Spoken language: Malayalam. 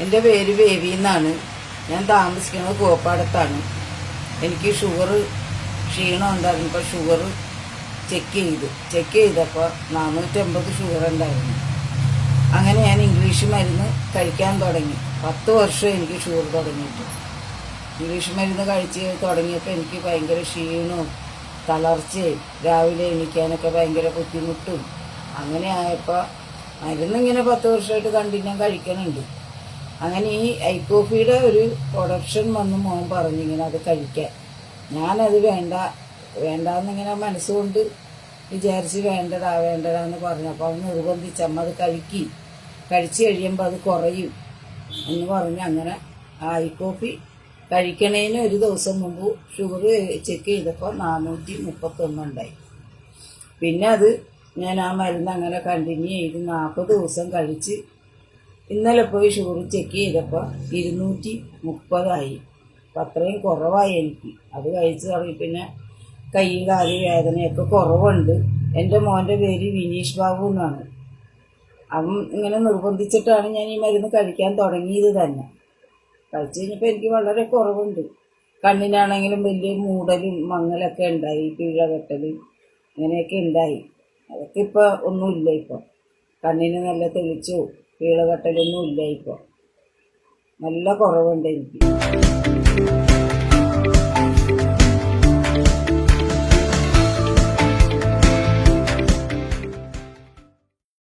എൻ്റെ പേര് ബേബി എന്നാണ്. ഞാൻ താമസിക്കുന്നത് കോപ്പാടത്താണ്. എനിക്ക് ക്ഷീണം ഉണ്ടായിരുന്നു. ഇപ്പോൾ ഷുഗർ ചെക്ക് ചെയ്തപ്പോൾ 450 ഷുഗർ ഉണ്ടായിരുന്നു. അങ്ങനെ ഞാൻ ഇംഗ്ലീഷ് മരുന്ന് കഴിക്കാൻ തുടങ്ങി. 10 വർഷം എനിക്ക് ഷുഗർ തുടങ്ങിയിട്ട്. ഇംഗ്ലീഷ് മരുന്ന് കഴിച്ച് തുടങ്ങിയപ്പോൾ എനിക്ക് ഭയങ്കര ക്ഷീണവും തളർച്ചയും രാവിലെ എണീക്കാനൊക്കെ ഭയങ്കര ബുദ്ധിമുട്ടും അങ്ങനെ ആയപ്പോൾ മരുന്നിങ്ങനെ 10 വർഷമായിട്ട് കണ്ടിന്യൂ കഴിക്കുന്നുണ്ട്. അങ്ങനെ ഈ ഐക്കോഫിയുടെ ഒരു പ്രൊഡക്ഷൻ വന്ന് മോൻ പറഞ്ഞിങ്ങനെ അത് കഴിക്കാൻ. ഞാനത് വേണ്ടാന്നിങ്ങനെ മനസ്സുകൊണ്ട് വിചാരിച്ച് വേണ്ടടാന്ന് പറഞ്ഞപ്പോൾ അവൻ നിർബന്ധിച്ചമ്മ അത് കഴിച്ച് കഴിയുമ്പോൾ അത് കുറയും എന്ന് പറഞ്ഞ് അങ്ങനെ ഐക്കോഫി കഴിക്കണേന് ഒരു ദിവസം മുമ്പ് ഷുഗർ ചെക്ക് ചെയ്തപ്പോൾ 431 ഉണ്ടായി. പിന്നെ അത് ഞാൻ ആ മരുന്ന് അങ്ങനെ കണ്ടിന്യൂ ചെയ്ത് 40 ദിവസം കഴിച്ച് ഇന്നലെ പോയി ഷുഗർ ചെക്ക് ചെയ്തപ്പോൾ 230 അപ്പം അത്രയും കുറവായി എനിക്ക്. അത് കഴിച്ച് തുടങ്ങി പിന്നെ കൈ കാല് വേദനയൊക്കെ കുറവുണ്ട്. എൻ്റെ മോൻ്റെ പേര് വിനീഷ് ബാബു എന്നാണ്. അവൻ ഇങ്ങനെ നിർബന്ധിച്ചിട്ടാണ് ഞാൻ ഈ മരുന്ന് കഴിക്കാൻ തുടങ്ങിയത് തന്നെ. കഴിച്ച് കഴിഞ്ഞപ്പോൾ എനിക്ക് വളരെ കുറവുണ്ട്. കണ്ണിനാണെങ്കിലും വലിയ മൂടലും മങ്ങലൊക്കെ ഉണ്ടായി, പിഴ കെട്ടൽ അങ്ങനെയൊക്കെ ഉണ്ടായി. അതൊക്കെ ഇപ്പോൾ ഒന്നുമില്ല. ഇപ്പോൾ കണ്ണിന് നല്ല തെളിച്ചോ പിഴ കെട്ടലൊന്നും ഇല്ല. ഇപ്പോൾ നല്ല കുറവുണ്ട് എനിക്ക്.